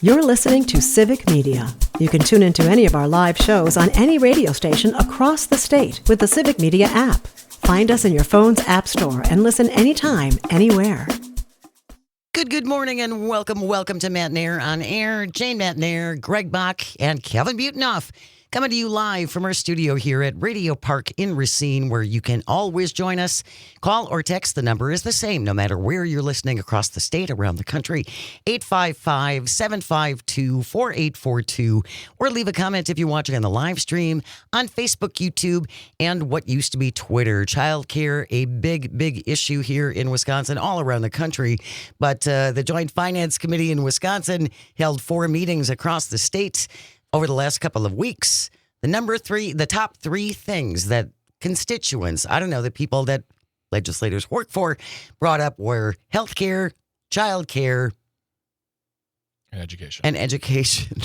You're listening to Civic Media. You can tune into any of our live shows on any radio station across the state with the Civic Media app. Find us in your phone's app store and listen anytime, anywhere. Good morning and welcome to Matt Nair on Air. Jane Matt Nair, Greg Bach, and Kevin Butenoff coming to you live from our studio here at Radio Park in Racine, where you can always join us. Call or text. The number is the same no matter where you're listening across the state, around the country. 855-752-4842. Or leave a comment if you're watching on the live stream on Facebook, YouTube, and what used to be Twitter. Childcare, a big issue here in Wisconsin, all around the country. But the Joint Finance Committee in Wisconsin held 4 meetings across the state over the last couple of weeks. The top 3 things that constituents, the people that legislators work for, brought up were healthcare, childcare, and education.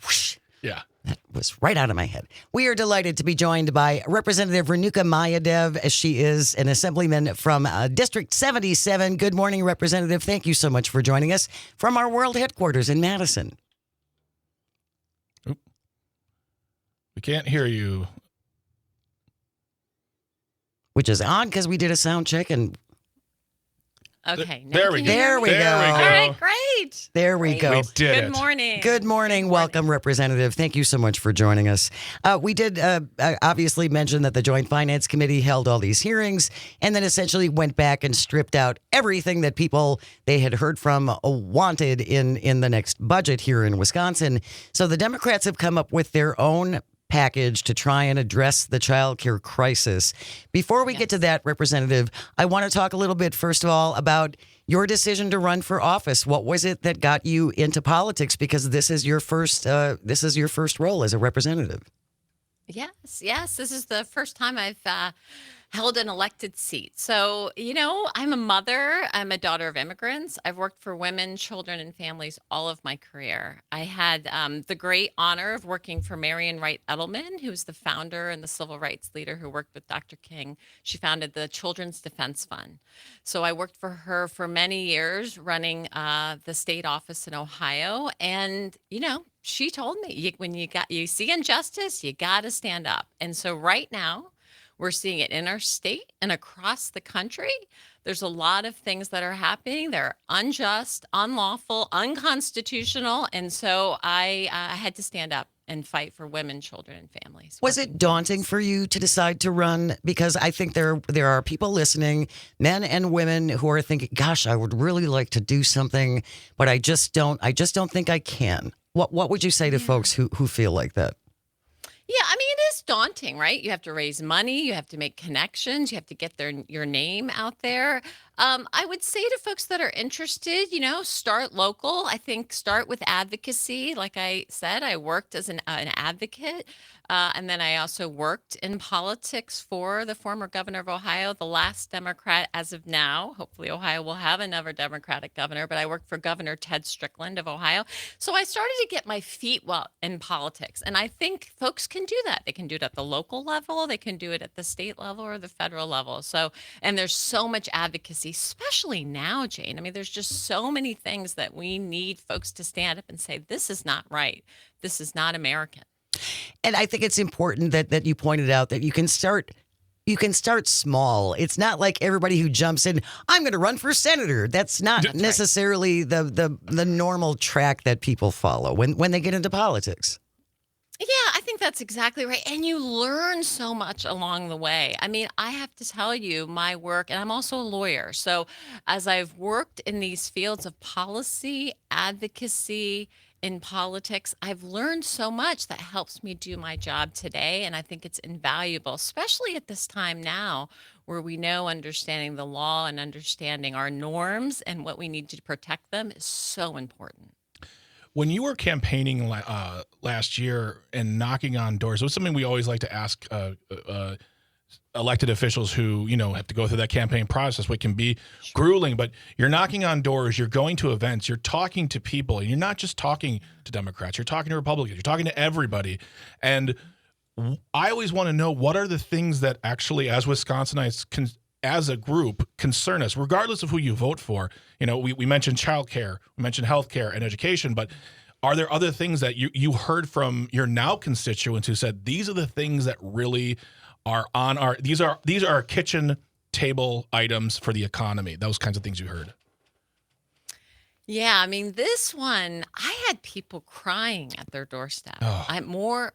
Whoosh. Yeah. That was right out of my head. We are delighted to be joined by Representative Renuka Mayadev, as she is an assemblyman from District 77. Good morning, Representative. Thank you so much for joining us from our world headquarters in Madison. We can't hear you. Which is odd because we did a sound check and... Okay. There we go. There we go. All right, great. There we go. We did Good it. morning. Good morning. Welcome, Representative. Thank you so much for joining us. We did obviously mention that the Joint Finance Committee held all these hearings and then essentially went back and stripped out everything that people they had heard from wanted in the next budget here in Wisconsin. So the Democrats have come up with their own package to try and address the child care crisis. Before we get to that, Representative, I want to talk a little bit, first of all, about your decision to run for office. What was it that got you into politics? Because this is your first role as a representative. Yes. This is the first time I've held an elected seat. So, I'm a mother. I'm a daughter of immigrants. I've worked for women, children, and families all of my career. I had the great honor of working for Marian Wright Edelman, who's the founder and the civil rights leader who worked with Dr. King. She founded the Children's Defense Fund. So I worked for her for many years running the state office in Ohio. And, she told me when you see injustice, you got to stand up. And so right now, we're seeing it in our state and across the country. There's a lot of things that are happening. They're unjust, unlawful, unconstitutional. And so I had to stand up and fight for women, children, and families. Was it daunting for you to decide to run? Because I think there are people listening, men and women, who are thinking, gosh, I would really like to do something, but I just don't think I can. What would you say to folks who feel like that? Yeah, it is daunting, right? You have to raise money, you have to make connections, you have to get your name out there. I would say to folks that are interested, start local. I think start with advocacy. Like I said, I worked as an advocate, and then I also worked in politics for the former governor of Ohio, the last Democrat as of now. Hopefully Ohio will have another Democratic governor, but I worked for Governor Ted Strickland of Ohio. So I started to get my feet wet in politics, and I think folks can do that. They can do it at the local level, they can do it at the state level or the federal level. So, and there's so much advocacy, especially now, Jane. There's just so many things that we need folks to stand up and say, this is not right. This is not American. And I think it's important that you pointed out that you can start small. It's not like everybody who jumps in, I'm going to run for senator. That's not necessarily the normal track that people follow when they get into politics. Yeah, I think that's exactly right. And you learn so much along the way. I have to tell you, my work, and I'm also a lawyer. So as I've worked in these fields of policy, advocacy, in politics, I've learned so much that helps me do my job today. And I think it's invaluable, especially at this time now where we know understanding the law and understanding our norms and what we need to protect them is so important. When you were campaigning last year and knocking on doors, it was something we always like to ask elected officials who, have to go through that campaign process, which can be grueling, but you're knocking on doors, you're going to events, you're talking to people, and you're not just talking to Democrats, you're talking to Republicans, you're talking to everybody. And I always want to know, what are the things that actually, as Wisconsinites, as a group concern us, regardless of who you vote for. We mentioned childcare, we mentioned healthcare and education, but are there other things that you heard from your now constituents who said these are the things that really are on these are our kitchen table items for the economy? Those kinds of things you heard. Yeah, I mean, this one, I had people crying at their doorstep. Oh.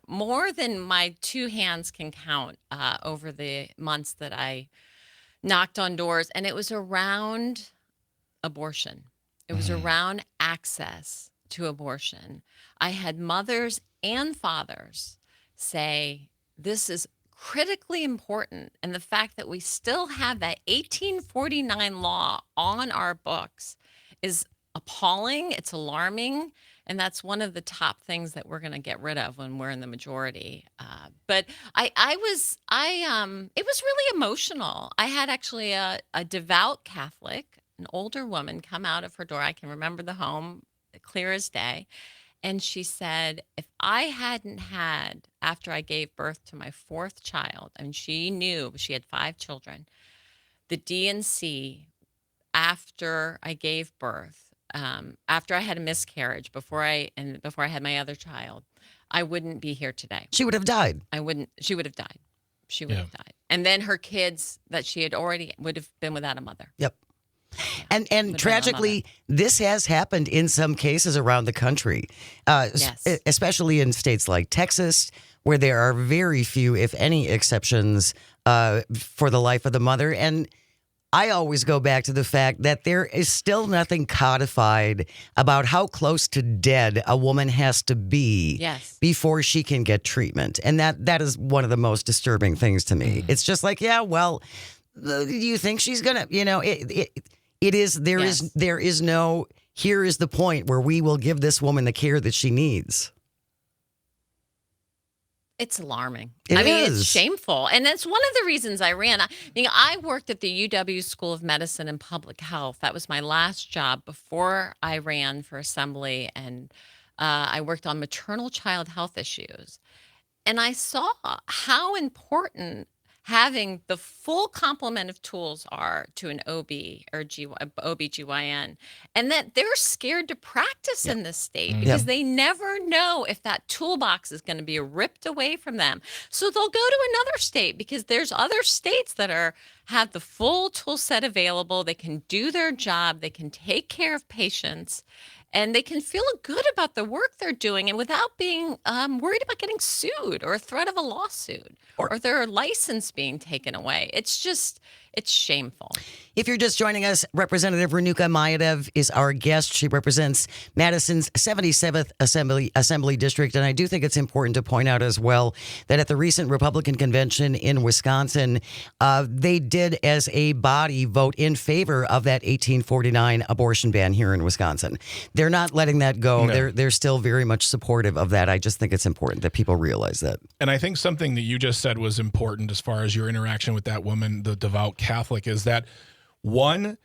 More than my two hands can count over the months that I knocked on doors, and it was around abortion. It was around access to abortion. I had mothers and fathers say, this is critically important. And the fact that we still have that 1849 law on our books is appalling. It's alarming. And that's one of the top things that we're going to get rid of when we're in the majority. But it was really emotional. I had actually a devout Catholic, an older woman, come out of her door. I can remember the home clear as day. And she said, if I hadn't had, after I gave birth to my fourth child, and she knew she had 5 children, the DNC, after I gave birth, after I had a miscarriage, before I had my other child, I wouldn't be here today. She would have died. She would have died. She would have died. And then her kids that she had already would have been without a mother. Yep. And tragically, this has happened in some cases around the country, Yes. especially in states like Texas, where there are very few, if any, exceptions for the life of the mother. And I always go back to the fact that there is still nothing codified about how close to dead a woman has to be Yes. before she can get treatment. And that is one of the most disturbing things to me. It's just like, yeah, well, do you think she's going to, there is no, here is the point where we will give this woman the care that she needs. It's alarming. It It's is. shameful. And that's one of the reasons I ran. I worked at the UW School of Medicine and Public Health. That was my last job before I ran for assembly. And I worked on maternal child health issues. And I saw how important having the full complement of tools are to an OB or OBGYN, and that they're scared to practice in this state because they never know if that toolbox is going to be ripped away from them. So they'll go to another state because there's other states that have the full tool set available. They can do their job. They can take care of patients. And they can feel good about the work they're doing and without being worried about getting sued or a threat of a lawsuit or their license being taken away. It's shameful. If you're just joining us, Representative Renuka Mayadev is our guest. She represents Madison's 77th Assembly District. And I do think it's important to point out as well that at the recent Republican convention in Wisconsin, they did as a body vote in favor of that 1849 abortion ban here in Wisconsin. They're not letting that go. No. They're still very much supportive of that. I just think it's important that people realize that. And I think something that you just said was important as far as your interaction with that woman, the devout Catholic, is that, one,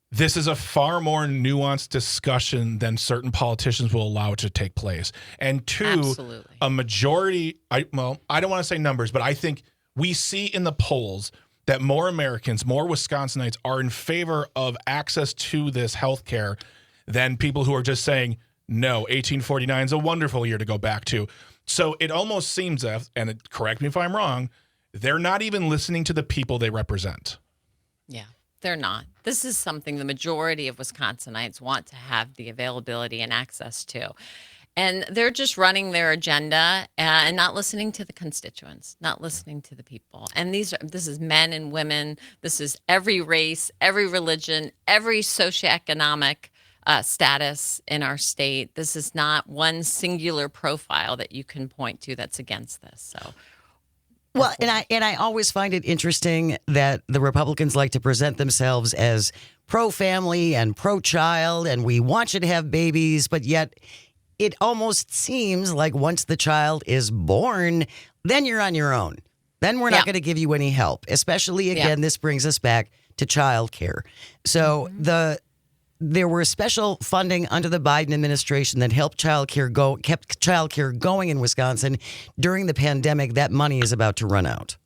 this is a far more nuanced discussion than certain politicians will allow it to take place. And two, Absolutely. a majority, I don't want to say numbers, but I think we see in the polls that more Americans, more Wisconsinites are in favor of access to this health care than people who are just saying, no, 1849 is a wonderful year to go back to. So it almost seems, and correct me if I'm wrong, they're not even listening to the people they represent. Yeah, they're not. This is something the majority of Wisconsinites want to have the availability and access to. And they're just running their agenda and not listening to the constituents, not listening to the people. And this is men and women. This is every race, every religion, every socioeconomic status in our state. This is not one singular profile that you can point to that's against this. So. Well, and I always find it interesting that the Republicans like to present themselves as pro-family and pro-child, and we want you to have babies, but yet it almost seems like once the child is born, then you're on your own. Then we're not going to give you any help. Especially, again, this brings us back to child care. So there were special funding under the Biden administration that helped kept child care going in Wisconsin during the pandemic. That money is about to run out.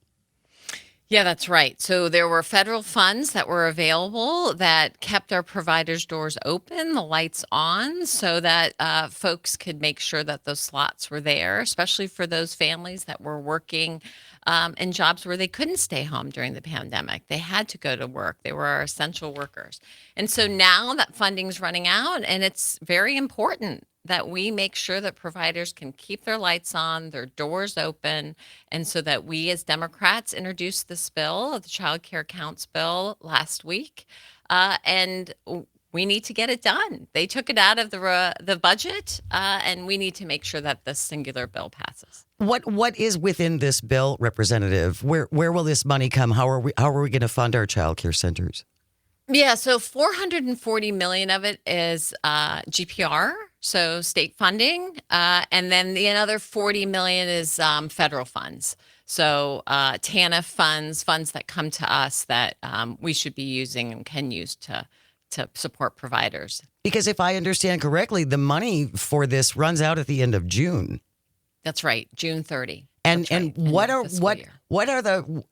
Yeah, that's right. So there were federal funds that were available that kept our providers' doors open, the lights on, so that folks could make sure that those slots were there, especially for those families that were working in jobs where they couldn't stay home during the pandemic. They had to go to work. They were our essential workers. And so now that funding's running out, and it's very important that we make sure that providers can keep their lights on, their doors open, and so that we as Democrats introduced this bill, the Child Care Counts bill, last week, and we need to get it done. They took it out of the budget, and we need to make sure that this singular bill passes. What is within this bill, Representative? Where will this money come? How are we going to fund our child care centers? Yeah, so 440 million of it is GPR, so state funding, and then the another 40 million is federal funds. So TANF funds that come to us that we should be using and can use to support providers. Because if I understand correctly, the money for this runs out at the end of June. That's right, June 30. And That's right, what end are of fiscal year. what are the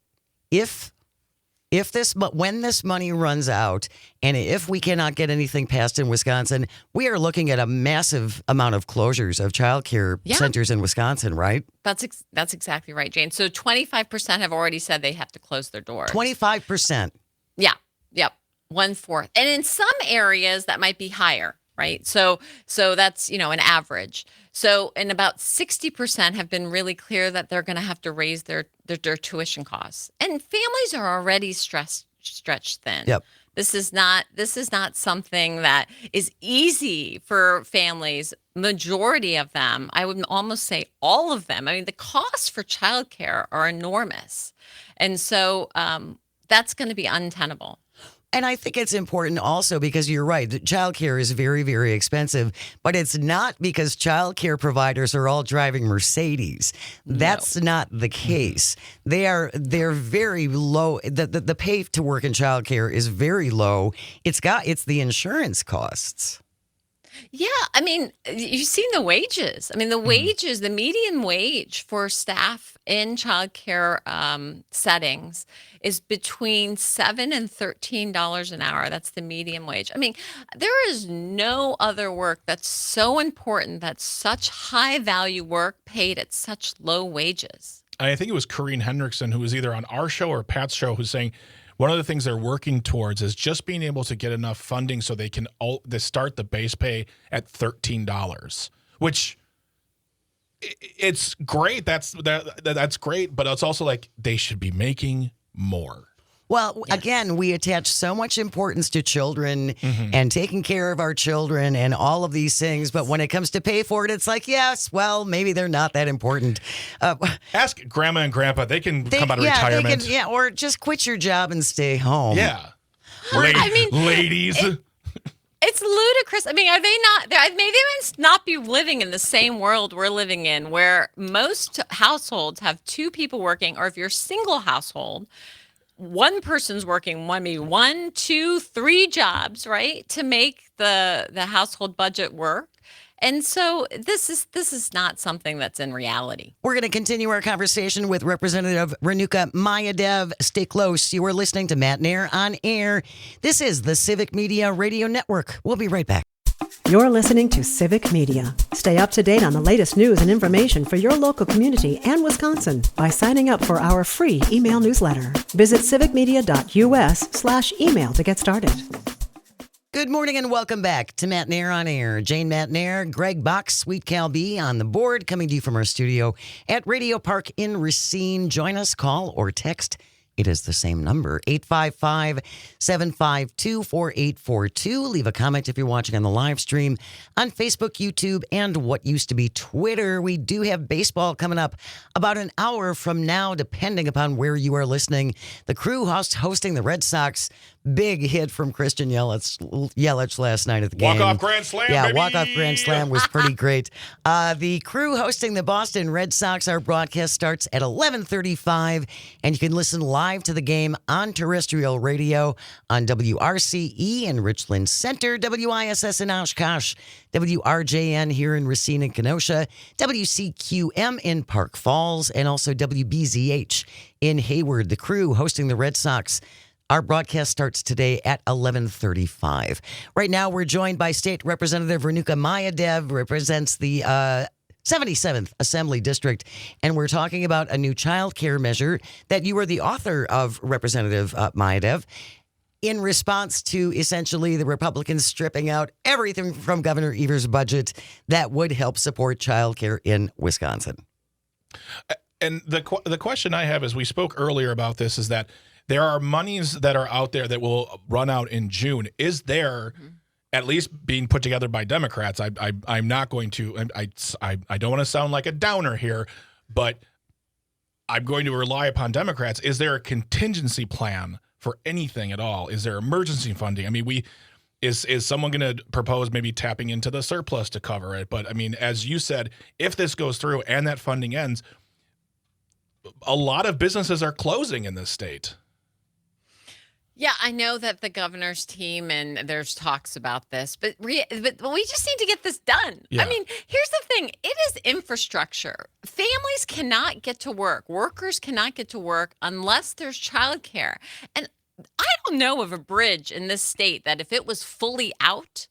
when this money runs out, and if we cannot get anything passed in Wisconsin, we are looking at a massive amount of closures of child care centers in Wisconsin, right? That's exactly right, Jane. So 25% have already said they have to close their doors. 25%. Yeah. Yep. 1/4. And in some areas that might be higher, right? So that's, an average. So, and about 60% have been really clear that they're going to have to raise their tuition costs. And families are already stretched thin. Yep. This is not something that is easy for families. Majority of them, I would almost say all of them. I mean, the costs for childcare are enormous. And so that's going to be untenable. And I think it's important also because you're right. Childcare is very, very expensive, but it's not because childcare providers are all driving Mercedes. That's not the case. They're very low. The pay to work in childcare is very low. It's the insurance costs. Yeah, I mean, you've seen the wages. I mean, the wages, the median wage for staff in childcare settings is between $7 and $13 an hour. That's the median wage. I mean, there is no other work that's so important, that's such high value work paid at such low wages. I think it was Corrine Hendrickson, who was either on our show or Pat's show, who's saying one of the things they're working towards is just being able to get enough funding so they can start the base pay at $13, which it's great. That's great, but it's also like they should be making more. Well, again, we attach so much importance to children and taking care of our children and all of these things. But when it comes to pay for it, it's like, yes, well, maybe they're not that important. Ask grandma and grandpa. They can come out of retirement. Or just quit your job and stay home. Yeah. Ladies. It's ludicrous. I mean, are they not? Maybe they must not be living in the same world we're living in, where most households have two people working, or if you're a single household, one person's working maybe 1, 2, 3 jobs, right, to make the household budget work. And so this is not something that's in reality. We're going to continue our conversation with Representative Renuka Mayadev. Stay close. You are listening to Matt Nair on Air. This is the Civic Media Radio Network. We'll be right back. You're listening to Civic Media. Stay up to date on the latest news and information for your local community and Wisconsin by signing up for our free email newsletter. Visit civicmedia.us/email to get started. Good morning and welcome back to Matt Nair on Air. Jane Matt Nair, Greg Box, Sweet Cal B on the board, coming to you from our studio at Radio Park in Racine. Join us, call or text. It is the same number, 855-752-4842. Leave a comment if you're watching on the live stream on Facebook, YouTube, and what used to be Twitter. We do have baseball coming up about an hour from now, depending upon where you are listening. The Crew hosting the Red Sox big hit from Christian Yelich last night at the game. Walk-off grand slam, Yeah, baby. walk-off grand slam was pretty great. The Crew hosting the Boston Red Sox. Our broadcast starts at 11:35, and you can listen live to the game on terrestrial radio on WRCE in Richland Center, WISS in Oshkosh, WRJN here in Racine and Kenosha, WCQM in Park Falls, and also WBZH in Hayward. The Crew hosting the Red Sox. Our broadcast starts today at 11:35. Right now, we're joined by State Representative Renuka Mayadev, represents the 77th Assembly District, and we're talking about a new child care measure that you are the author of, Representative Mayadev, in response to essentially the Republicans stripping out everything from Governor Evers' budget that would help support child care in Wisconsin. And the question I have is, we spoke earlier about this, is that there are monies that are out there that will run out in June. Is there, at least being put together by Democrats? I'm not going to. I don't want to sound like a downer here, but I'm going to rely upon Democrats. Is there a contingency plan for anything at all? Is there emergency funding? I mean, is someone going to propose maybe tapping into the surplus to cover it? But I mean, as you said, if this goes through and that funding ends, a lot of businesses are closing in this state. Yeah, I know that the governor's team and there's talks about this, but we just need to get this done. Yeah. I mean, here's the thing. It is infrastructure. Families cannot get to work. Workers cannot get to work unless there's childcare. And I don't know of a bridge in this state that if it was fully out,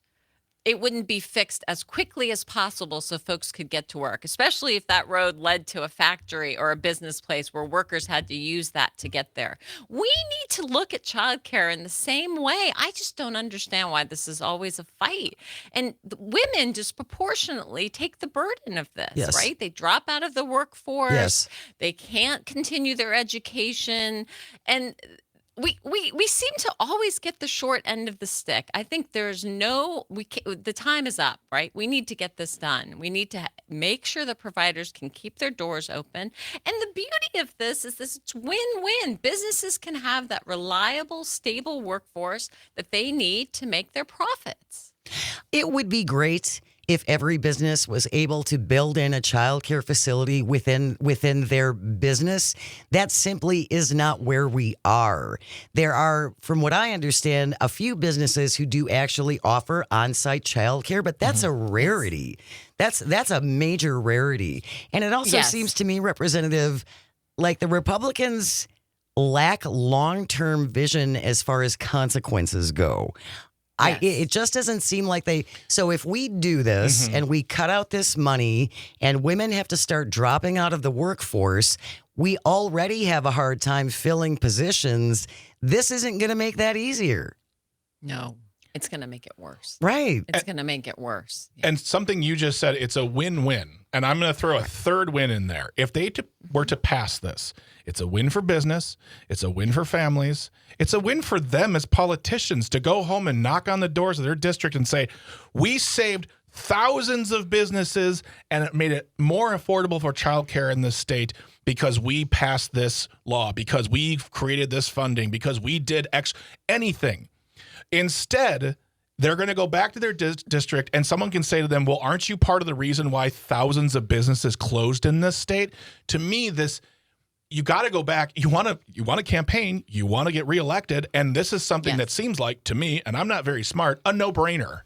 it wouldn't be fixed as quickly as possible so folks could get to work, especially if that road led to a factory or a business place where workers had to use that to get there. We need to look at childcare in the same way. I just don't understand why this is always a fight. And women disproportionately take the burden of this, Yes. right? They drop out of the workforce. Yes. They can't continue their education. And we seem to always get the short end of the stick. I think the time is up, right? We need to get this done. We need to make sure the providers can keep their doors open. And the beauty of this is it's win-win. Businesses can have that reliable, stable workforce that they need to make their profits. It would be great if every business was able to build in a child care facility within their business. That simply is not where we are. There are, from what I understand, a few businesses who do actually offer on-site child care, but that's a rarity. That's a major rarity. And it also Yes. seems to me, Representative, like the Republicans lack long-term vision as far as consequences go. Yes. It just doesn't seem like they. So if we do this and we cut out this money and women have to start dropping out of the workforce, we already have a hard time filling positions. This isn't going to make that easier. No, it's going to make it worse. Right. It's going to make it worse. Yeah. And something you just said, it's a win-win. And I'm going to throw a third win in there. If they were to pass this, it's a win for business. It's a win for families. It's a win for them as politicians to go home and knock on the doors of their district and say, we saved thousands of businesses and it made it more affordable for childcare in this state because we passed this law, because we created this funding, because we did anything. Instead, they're going to go back to their district and someone can say to them, well, aren't you part of the reason why thousands of businesses closed in this state? To me, you got to go back. You want to campaign. You want to get reelected. And this is something that seems like, to me, and I'm not very smart, a no-brainer.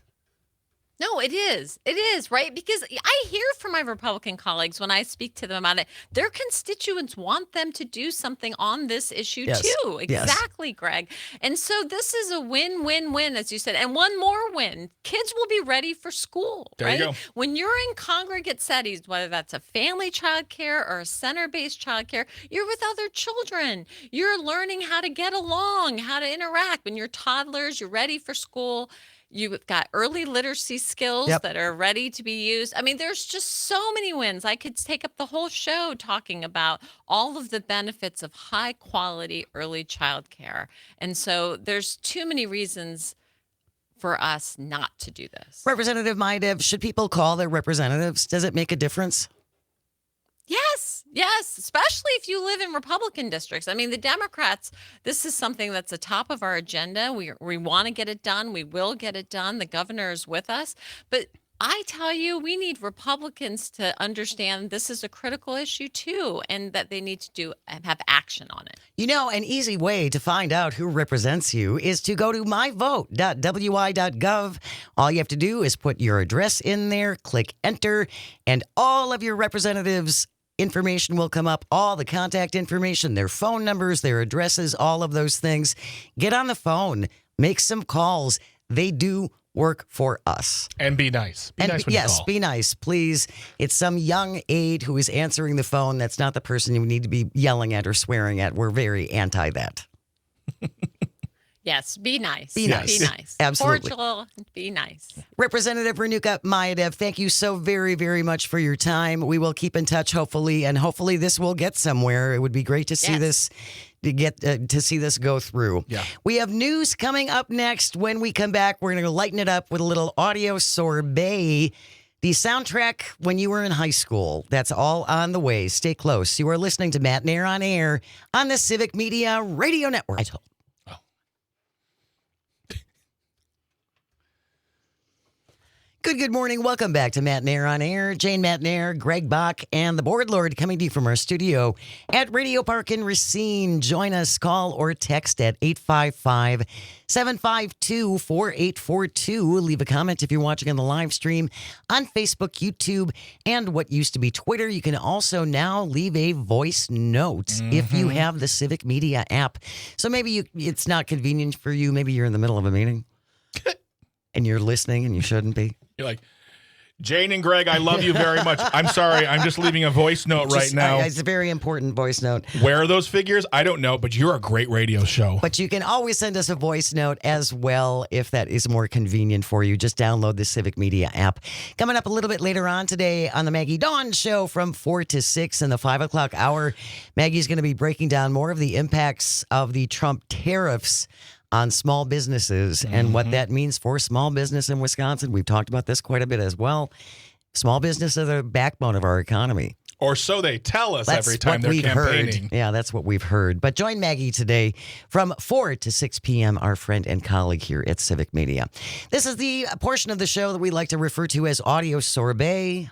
No, it is. It is, right? Because I hear from my Republican colleagues when I speak to them about it, their constituents want them to do something on this issue Yes. too. Yes. Exactly, Greg. And so this is a win-win-win, as you said. And one more win. Kids will be ready for school, There right? you go. When you're in congregate settings, whether that's a family child care or a center-based child care, you're with other children. You're learning how to get along, how to interact. When you're toddlers, you're ready for school. You've got early literacy skills Yep. that are ready to be used. I mean, there's just so many wins. I could take up the whole show talking about all of the benefits of high quality early child care. And so there's too many reasons for us not to do this. Representative Mayadev, should people call their representatives? Does it make a difference? Yes. Yes, especially if you live in Republican districts. I mean, the Democrats, this is something that's the top of our agenda. We want to get it done. We will get it done. The governor is with us. But I tell you, we need Republicans to understand this is a critical issue too, and that they need to have action on it. You know, an easy way to find out who represents you is to go to myvote.wi.gov. All you have to do is put your address in there, click enter, and all of your representatives' information will come up, all the contact information, their phone numbers, their addresses, all of those things. Get on the phone, make some calls. They do work for us. And be nice. Be nice when you call. Be nice, please. It's some young aide who is answering the phone. That's not the person you need to be yelling at or swearing at. We're very anti that. Yes, be nice. Be nice. Be nice. Absolutely. Cordial, be nice. Representative Renuka Mayadev, thank you so very, very much for your time. We will keep in touch, hopefully, and hopefully this will get somewhere. It would be great to see this. To see this go through. Yeah. We have news coming up next. When we come back, we're going to lighten it up with a little audio sorbet. The soundtrack when you were in high school. That's all on the way. Stay close. You are listening to Matt Nair on Air on the Civic Media Radio Network. Good morning. Welcome back to Matt Nair on Air. Jane Matt Nair, Greg Bach, and the Board Lord coming to you from our studio at Radio Park in Racine. Join us, call or text at 855-752-4842. Leave a comment if you're watching on the live stream on Facebook, YouTube, and what used to be Twitter. You can also now leave a voice note if you have the Civic Media app. So maybe it's not convenient for you. Maybe you're in the middle of a meeting and you're listening and you shouldn't be. You're like, Jane and Greg, I love you very much. I'm sorry. I'm just leaving a voice note right now. It's a very important voice note. Where are those figures? I don't know, but you're a great radio show. But you can always send us a voice note as well if that is more convenient for you. Just download the Civic Media app. Coming up a little bit later on today on the Maggie Dawn Show from 4 to 6 in the 5 o'clock hour, Maggie's going to be breaking down more of the impacts of the Trump tariffs on small businesses and what that means for small business in Wisconsin. We've talked about this quite a bit as well. Small business are the backbone of our economy. Or so they tell us every time they're campaigning. Heard. Yeah, that's what we've heard. But join Maggie today from 4 to 6 p.m., our friend and colleague here at Civic Media. This is the portion of the show that we like to refer to as audio sorbet.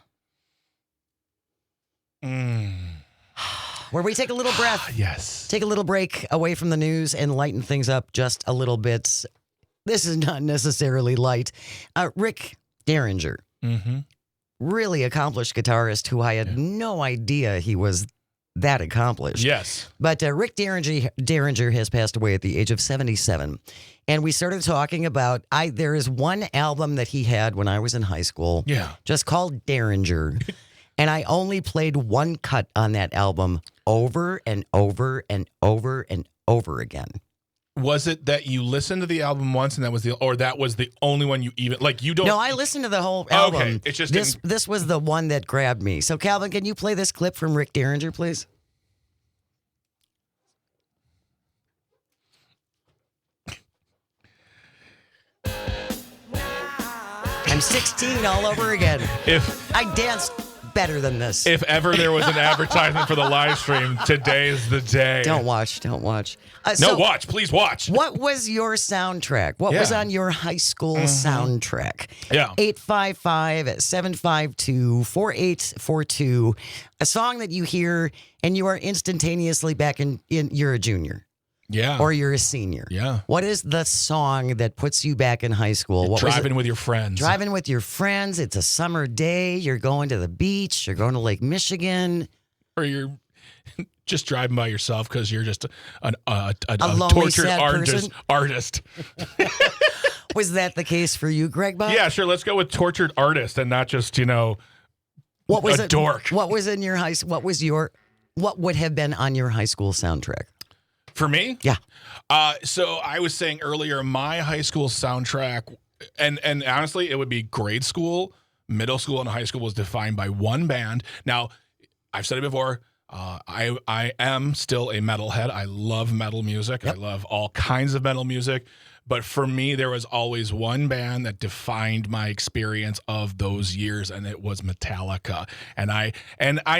Where we take a little breath. Yes. Take a little break away from the news and lighten things up just a little bit. This is not necessarily light. Rick Derringer, really accomplished guitarist who I had no idea he was that accomplished. Yes. But Rick Derringer has passed away at the age of 77. And we started talking about, there is one album that he had when I was in high school. Yeah. Just called Derringer. And I only played one cut on that album over and over and over and over again. Was it that you listened to the album once and that was the only one you even, like, you don't? No, I listened to the whole album. Okay, it's just this was the one that grabbed me. So Calvin, can you play this clip from Rick Derringer, please? I'm 16 all over again. If I danced better than this. If ever there was an advertisement for the live stream, today is the day. Don't watch. Watch. Please watch. What was your soundtrack? What was on your high school soundtrack? Yeah. 855-752-4842. A song that you hear and you are instantaneously back in you're a junior. Yeah. Or you're a senior. Yeah. What is the song that puts you back in high school? Driving with your friends. Driving with your friends. It's a summer day. You're going to the beach. You're going to Lake Michigan. Or you're just driving by yourself because you're just a lonely, tortured sad artist. Was that the case for you, Greg Bob? Yeah, sure. Let's go with tortured artist and not just, what was a dork. What was in your high? What would have been on your high school soundtrack? For me? Yeah. So I was saying earlier, my high school soundtrack, and honestly, it would be grade school, middle school, and high school was defined by one band. Now, I've said it before, I am still a metalhead. I love metal music. Yep. I love all kinds of metal music. But for me, there was always one band that defined my experience of those years, and it was Metallica. And I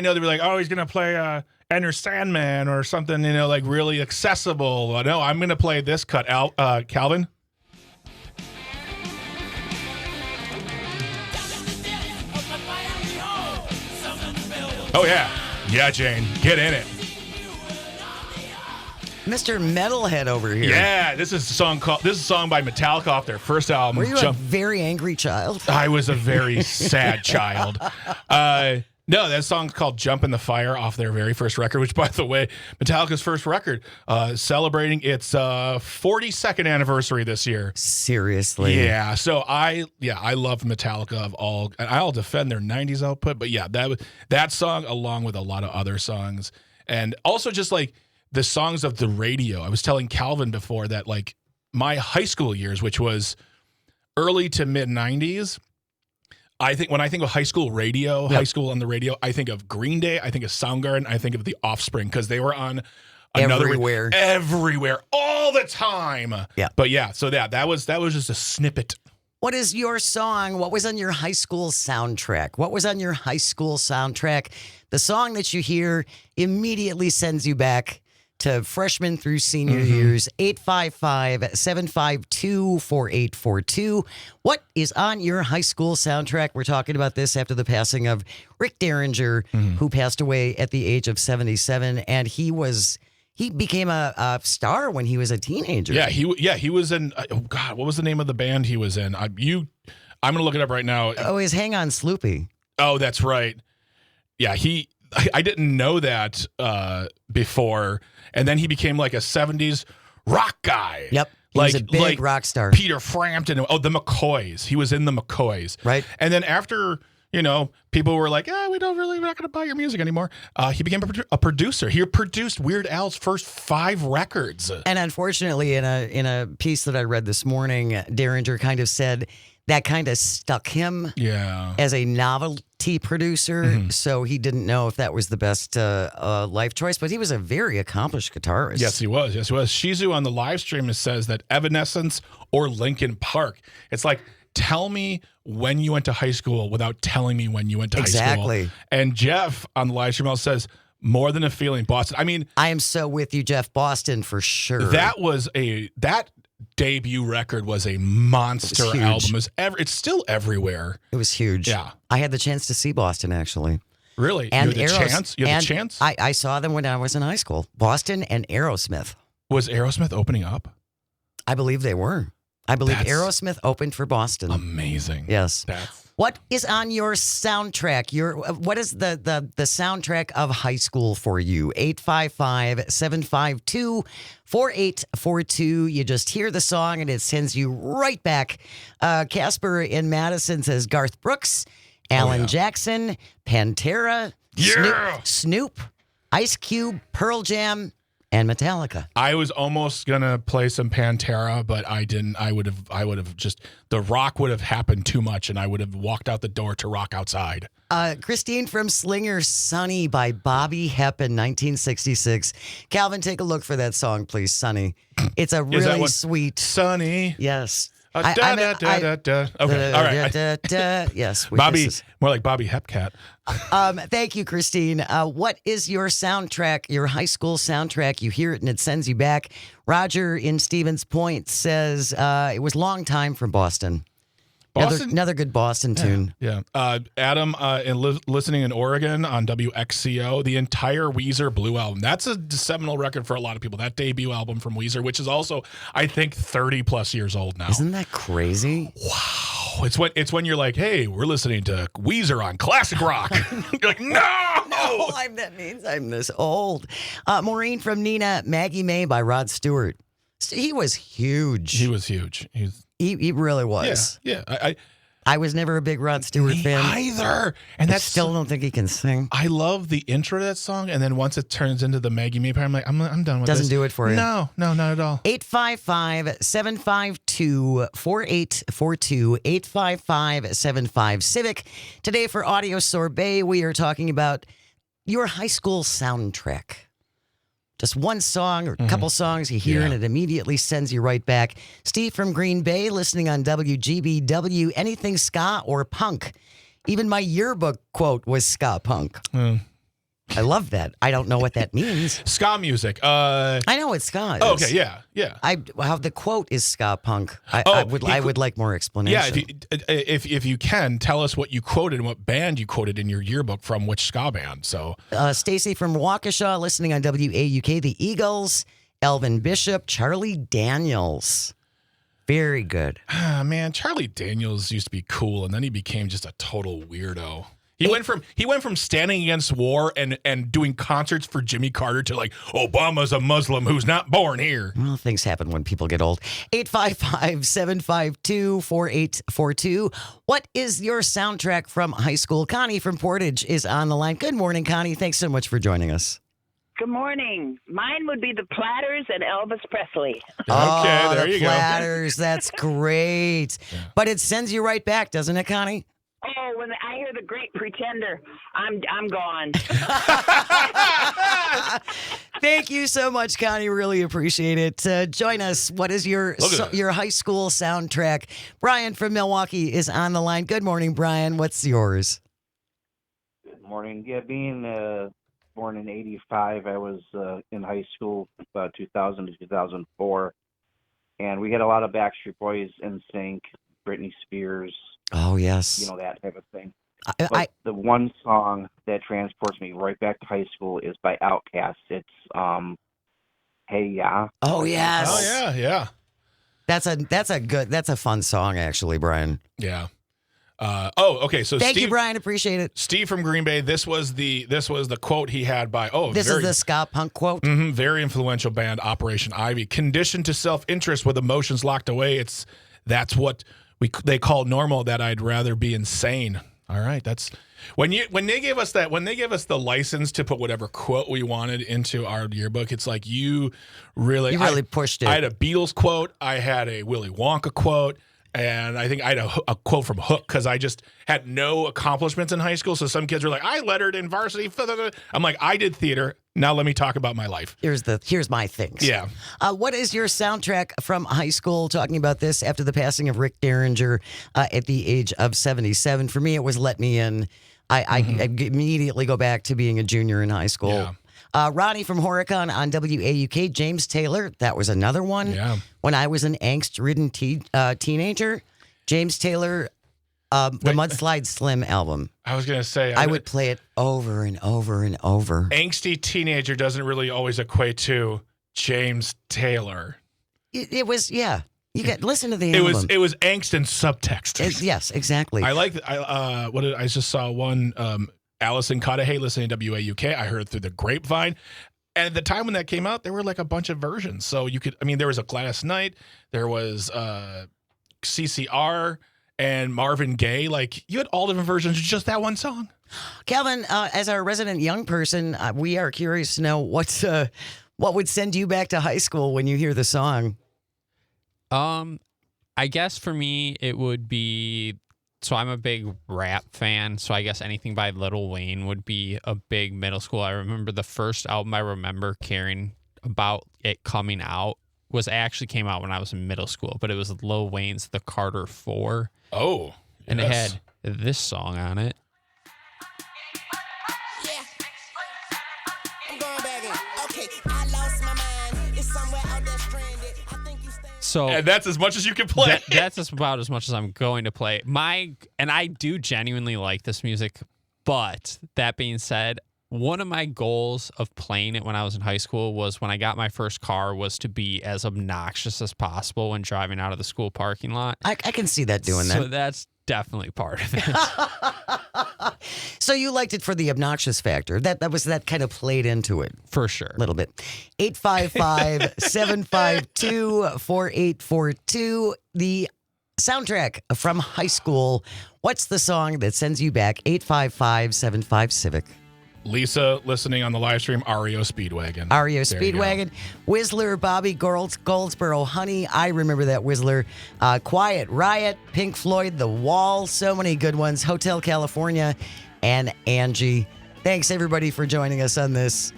know they were like, oh, he's gonna play Enter Sandman or something, like really accessible. No, I'm gonna play this cut. Calvin. Oh yeah, Jane, get in it. Mr. Metalhead over here. Yeah, this is a song by Metallica off their first album. Were you a very angry child? I was a very sad child. No, that song's called Jump in the Fire off their very first record, which, by the way, Metallica's first record, celebrating its 42nd anniversary this year. Seriously? Yeah. So I love Metallica and I'll defend their 90s output, but yeah, that song along with a lot of other songs, and also just like the songs of the radio. I was telling Calvin before that, like, my high school years, which was early to mid 90s, I think when I think of high school radio, high school on the radio, I think of Green Day, I think of Soundgarden, I think of The Offspring, because they were on everywhere, all the time. Yeah. But yeah, so that was just a snippet. What is your song? What was on your high school soundtrack? What was on your high school soundtrack? The song that you hear immediately sends you back to freshman through senior years. 855-752-4842. What is on your high school soundtrack? We're talking about this after the passing of Rick Derringer, who passed away at the age of 77. And he became a star when he was a teenager. Yeah, he was in, oh God, what was the name of the band he was in? I'm going to look it up right now. Oh, he's Hang On Sloopy. Oh, that's right. Yeah, I didn't know that before. And then he became like a 70s rock guy. Yep. He was a big rock star. Peter Frampton. Oh, the McCoys. He was in the McCoys. Right. And then after, people were like, we're not going to buy your music anymore. He became a producer. He produced Weird Al's first 5 records. And unfortunately, in a piece that I read this morning, Derringer kind of said that kind of stuck him as a novelty producer. So he didn't know if that was the best life choice, but he was a very accomplished guitarist. Yes, he was. Shizu on the live stream says that Evanescence or Linkin Park. It's like, tell me when you went to high school without telling me when you went to high school. Exactly. And Jeff on the live stream says, More Than a Feeling, Boston. I mean, I am so with you, Jeff. Boston for sure. That debut record was a monster album. It's still everywhere. It was huge. Yeah. I had the chance to see Boston, actually. Really? And You had the chance? I saw them when I was in high school. Boston and Aerosmith. Was Aerosmith opening up? I believe they were. I believe Aerosmith opened for Boston. Amazing. Yes. What is on your soundtrack? What is the soundtrack of high school for you? 855-752-4842. You just hear the song and it sends you right back. Casper in Madison says Garth Brooks, Alan Jackson, Pantera, Snoop, Ice Cube, Pearl Jam, and Metallica. I was almost gonna play some Pantera, but I didn't. I would have just, the rock would have happened too much, and I would have walked out the door to rock outside. Christine from Slinger, Sunny by Bobby Hep in 1966. Calvin, take a look for that song, please, Sunny. It's a really sweet. Sunny. Yes. Okay, all right. Yes. Bobby, more like Bobby Hepcat. Thank you, Christine. What is your soundtrack, your high school soundtrack? You hear it and it sends you back. Roger in Stevens Point says it was Long Time from Boston. Another good Boston tune. Yeah. Adam, listening in Oregon on WXCO, the entire Weezer Blue album. That's a seminal record for a lot of people. That debut album from Weezer, which is also, I think, 30 plus years old now. Isn't that crazy? Wow. It's when you're like, hey, we're listening to Weezer on classic rock. You're like, no! That means I'm this old. Maureen from Nina, Maggie May by Rod Stewart. He was huge. He was huge. He really was. Yeah. I was never a big Rod Stewart fan either, and I still don't think he can sing. I love the intro to that song, and then once it turns into the Maggie May part, I'm like, I'm done with this. Doesn't do it for you. No, not at all. 855-752-4842, 855-75-CIVIC. Today for Audio Sorbet, we are talking about your high school soundtrack. Just one song or a couple songs you hear, Yeah. and it immediately sends you right back. Steve from Green Bay, listening on WGBW. Anything ska or punk. Even my yearbook quote was ska punk. I love that. I don't know what that means. Ska music. I know what ska is. Oh, okay, yeah. How the quote is ska punk. I would like more Yeah, explanation. if you can, tell us what you quoted and what band you quoted in your yearbook from which ska band. So Stacy from Waukesha, listening on WAUK, the Eagles, Elvin Bishop, Charlie Daniels. Very good. man, Charlie Daniels used to be cool, and then he became just a total weirdo. He went from standing against war and doing concerts for Jimmy Carter to like Obama's a Muslim who's not born here. Well, things happen when people get old. 855-752-4842. What is your soundtrack from high school? Connie from Portage is on the line. Good morning, Connie. Thanks so much for joining us. Good morning. Mine would be the Platters and Elvis Presley. Okay, there the you go. Platters. That's great. But it sends you right back, doesn't it, Connie? Oh, when I hear the Great Pretender, I'm gone. Thank you so much, Connie. Really appreciate it. Join us. What is your Look at that. your high school soundtrack? Brian from Milwaukee is on the line. Good morning, Brian. What's yours? Good morning. Yeah, being born in '85, I was in high school 2000 to 2004, and we had a lot of Backstreet Boys, NSYNC, Britney Spears, Oh, yes. that type of thing. I, But the one song that transports me right back to high school is by Outkast. It's Hey Ya. oh, yes. Oh yeah. That's a fun song, actually, Brian. Yeah. Okay. So Thank Steve, you, Brian. Appreciate it. Steve from Green Bay. This was the quote he had by This very, is the ska punk quote. very influential band Operation Ivy. Conditioned to self-interest with emotions locked away. That's what they call normal. That I'd rather be insane. All right, that's when they gave us the license to put whatever quote we wanted into our yearbook. It's like you really pushed it. I had a Beatles quote. I had a Willy Wonka quote. And I think I had a quote from Hook because I just had no accomplishments in high school. So some kids were like, I lettered in varsity. I'm like, I did theater. Now let me talk about my life. Here's my things. Yeah. What is your soundtrack from high school? Talking about this after the passing of Rick Derringer at the age of 77. For me, it was Let Me In. I immediately go back to being a junior in high school. Yeah. Ronnie from Horicon on WAUK. James Taylor, that was another one. Yeah. When I was an angst-ridden teenager, James Taylor, the Mudslide Slim album. I was going to say. I would play it over and over and over. Angsty teenager doesn't really always equate to James Taylor. It was, yeah. You got listen to the album. It was angst and subtext. Yes, exactly. I just saw one Allison Cudahy listening to WAUK. I heard it through the grapevine. And at the time when that came out, there were like a bunch of versions. So there was a Gladys Knight, there was CCR and Marvin Gaye. Like you had all different versions of just that one song. Calvin, as our resident young person, we are curious to know what would send you back to high school when you hear the song. I guess for me it would be. So I'm a big rap fan, so I guess anything by Lil Wayne would be a big middle school. I remember the first album I remember caring about it coming out came out when I was in middle school, but it was Lil Wayne's The Carter 4. Oh, and yes. it had this song on it. Yeah. I'm going back in. Okay, I lost my mind. It's somewhere out there stranded. I think you stay. So And that's as much as you can play. that's just about as much as I'm going to play. And I do genuinely like this music, but that being said, one of my goals of playing it when I was in high school was when I got my first car was to be as obnoxious as possible when driving out of the school parking lot. I can see that doing So that. that's definitely part of it. So you liked it for the obnoxious factor. That kind of played into it For sure. a little bit. 855-752-4842. The soundtrack from high school. What's the song that sends you back? 855-75-CIVIC. Lisa listening on the live stream, REO Speedwagon. REO There you go. Speedwagon, Whistler, Bobby Goldsboro, Honey, I remember that Whistler, Quiet Riot, Pink Floyd, The Wall, so many good ones, Hotel California, and Angie. Thanks everybody for joining us on this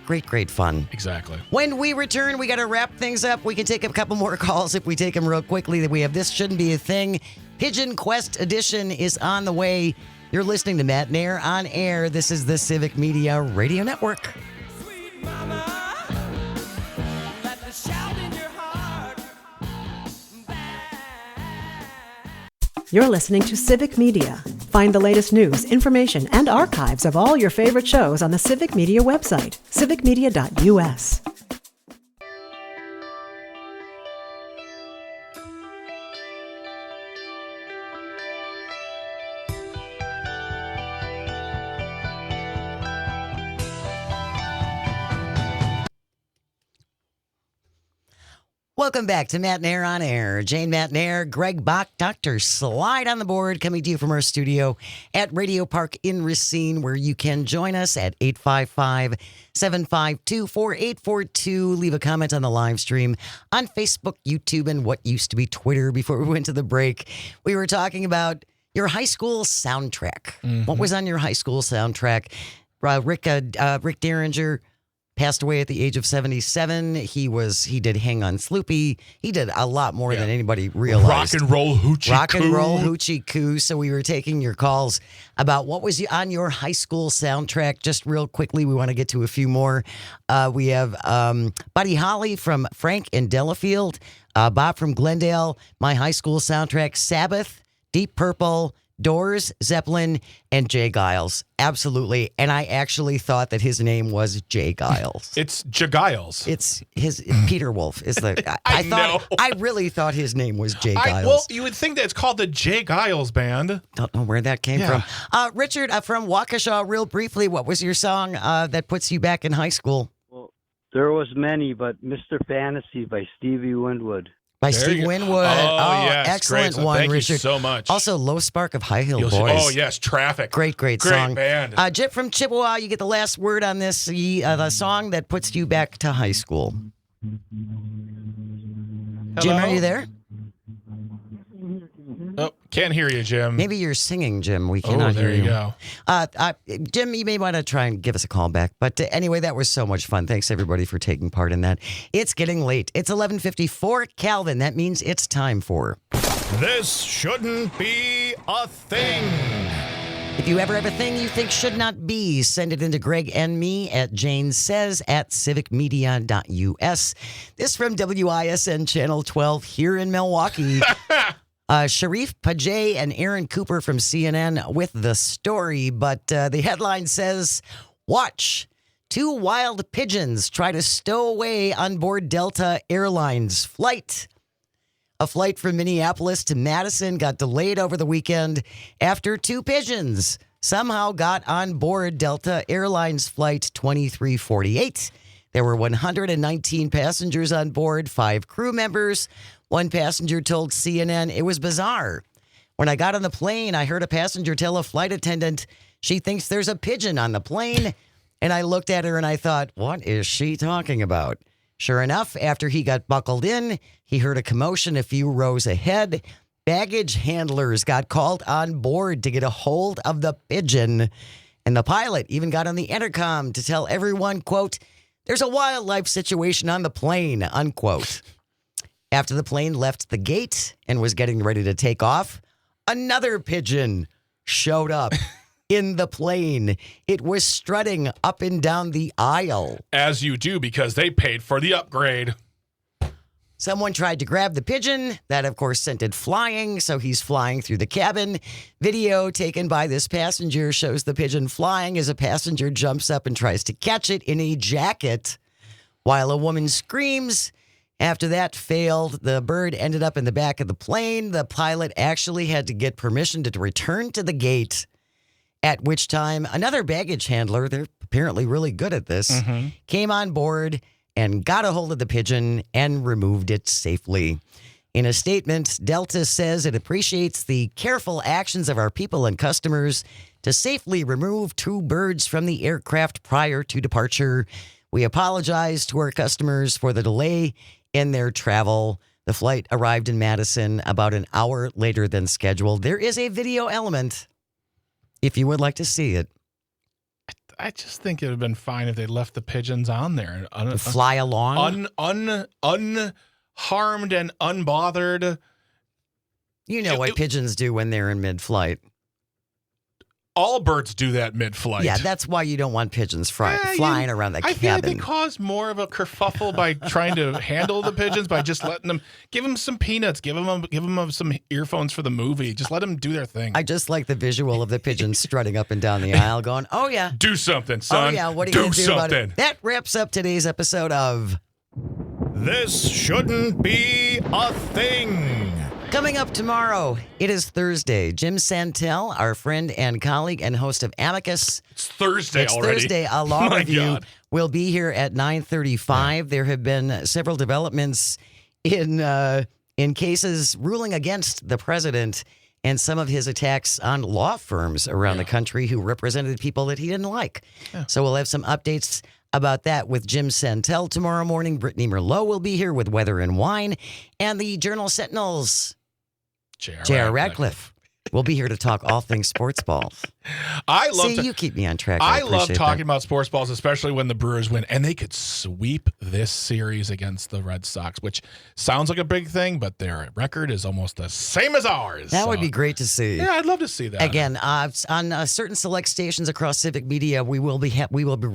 Great fun. Exactly. When we return, we got to wrap things up. We can take a couple more calls if we take them real quickly. That we have This Shouldn't Be a Thing. Pigeon Quest Edition is on the way. You're listening to Matt Nair on air. This is the Civic Media Radio Network. Sweet mama, let the shout in your heart You're listening to Civic Media. Find the latest news, information, and archives of all your favorite shows on the Civic Media website, civicmedia.us. Welcome back to Matt Nair on Air. Jane Matt Nair, Greg Bach, Dr. Slide on the board, coming to you from our studio at Radio Park in Racine, where you can join us at 855-752-4842. Leave a comment on the live stream on Facebook, YouTube, and what used to be Twitter. Before we went to the break, we were talking about your high school soundtrack. What was on your high school soundtrack? Rick Derringer passed away at the age of 77. He did Hang on Sloopy. He did a lot more than anybody realized. Rock and roll hoochie coo. So we were taking your calls about what was on your high school soundtrack. Just real quickly, we want to get to a few more. We have Buddy Holly from Frank and Delafield, Bob from Glendale, my high school soundtrack, Sabbath, Deep Purple, Doors, Zeppelin, and Jay Giles. Absolutely. And I actually thought that his name was Jay Giles. It's Jay Giles. It's Peter Wolf is the know. I really thought his name was Jay Giles. Well, you would think that it's called the Jay Giles Band. Don't know where that came from. Richard from Waukesha, real briefly, what was your song that puts you back in high school? Well, there was many, but Mr. Fantasy by Stevie Winwood. By There Steve you go. Winwood. Oh, yes. Excellent Great. one, Thank Richard. you so much. Also, Low Spark of High Hill Boys. Oh, yes. Traffic. Great song. band. Jip from Chippewa, you get the last word on this. The song that puts you back to high school. Jim, are you there? Oh, can't hear you, Jim. Maybe you're singing, Jim. We cannot there hear you go. Jim, you may want to try and give us a call back. But anyway, that was so much fun. Thanks, everybody, for taking part in that. It's getting late. It's 11:54 Calvin. That means it's time for... This shouldn't be a thing. If you ever have a thing you think should not be, send it into Greg and me at janesays@civicmedia.us. This from WISN Channel 12 here in Milwaukee. Sharif Pajay and Aaron Cooper from CNN with the story, but the headline says, watch, 2 wild pigeons try to stow away on board Delta Airlines flight. A flight from Minneapolis to Madison got delayed over the weekend after 2 pigeons somehow got on board Delta Airlines flight 2348. There were 119 passengers on board, 5 crew members. One passenger told CNN it was bizarre. When I got on the plane, I heard a passenger tell a flight attendant she thinks there's a pigeon on the plane. And I looked at her and I thought, what is she talking about? Sure enough, after he got buckled in, he heard a commotion a few rows ahead. Baggage handlers got called on board to get a hold of the pigeon. And the pilot even got on the intercom to tell everyone, quote, there's a wildlife situation on the plane, unquote. After the plane left the gate and was getting ready to take off, another pigeon showed up in the plane. It was strutting up and down the aisle. As you do, because they paid for the upgrade. Someone tried to grab the pigeon. That, of course, sent it flying, so he's flying through the cabin. Video taken by this passenger shows the pigeon flying as a passenger jumps up and tries to catch it in a jacket while a woman screams. After that failed, the bird ended up in the back of the plane. The pilot actually had to get permission to return to the gate, at which time another baggage handler, they're apparently really good at this, came on board and got a hold of the pigeon and removed it safely. In a statement, Delta says it appreciates the careful actions of our people and customers to safely remove 2 birds from the aircraft prior to departure. We apologize to our customers for the delay in their travel. The flight arrived in Madison about an hour later than scheduled. There is a video element if you would like to see it. I just think it would have been fine if they left the pigeons on there. To fly along? Unharmed and unbothered. You know what pigeons do when they're in mid-flight. All birds do that mid-flight. Yeah, that's why you don't want pigeons flying around the cabin. I feel like they cause more of a kerfuffle by trying to handle the pigeons by just letting them, give them some peanuts, give them some earphones for the movie. Just let them do their thing. I just like the visual of the pigeons strutting up and down the aisle going, oh yeah. Do something, son. Oh yeah, what are you going to do about something. it? That wraps up today's episode of This Shouldn't Be a Thing. Coming up tomorrow, it is Thursday. Jim Santel, our friend and colleague and host of Amicus. It's Thursday It's already. Thursday. A law My review God. will be here at 9:35. There have been several developments in cases ruling against the president and some of his attacks on law firms around the country who represented people that he didn't like. Yeah. So we'll have some updates about that with Jim Santel tomorrow morning. Brittany Merlot will be here with Weather and Wine. And the Journal Sentinel's J.R. Radcliffe will be here to talk all things sports balls. You keep me on track. I love appreciate talking that. about sports balls, especially when the Brewers win, and they could sweep this series against the Red Sox, which sounds like a big thing, but their record is almost the same as ours. That would be great to see. Yeah, I'd love to see that. Again, on certain select stations across Civic Media, we will be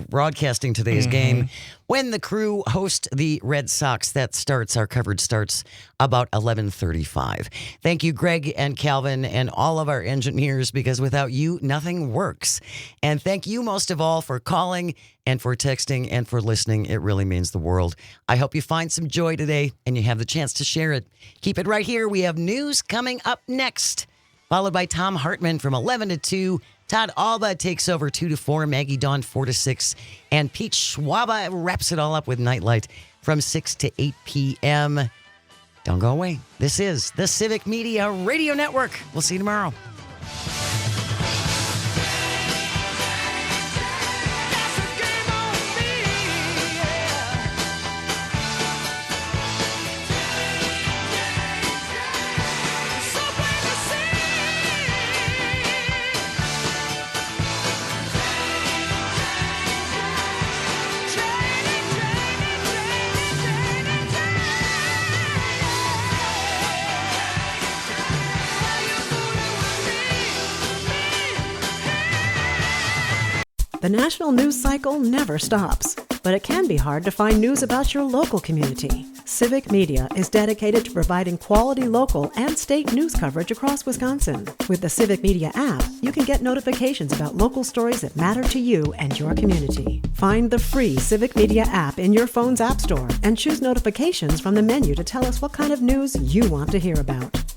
broadcasting today's game when the crew host the Red Sox. Our coverage starts about 11:35. Thank you, Greg and Calvin and all of our engineers, because without you, nothing works. And thank you most of all for calling and for texting and for listening. It really means the world. I hope you find some joy today and you have the chance to share it. Keep it right here. We have news coming up next, followed by Tom Hartman from 11 to 2. Todd Alba takes over 2 to 4. Maggie Dawn 4 to 6. And Pete Schwaba wraps it all up with Nightlight from 6 to 8 p.m. Don't go away. This is the Civic Media Radio Network. We'll see you tomorrow. The national news cycle never stops, but it can be hard to find news about your local community. Civic Media is dedicated to providing quality local and state news coverage across Wisconsin. With the Civic Media app, you can get notifications about local stories that matter to you and your community. Find the free Civic Media app in your phone's app store and choose notifications from the menu to tell us what kind of news you want to hear about.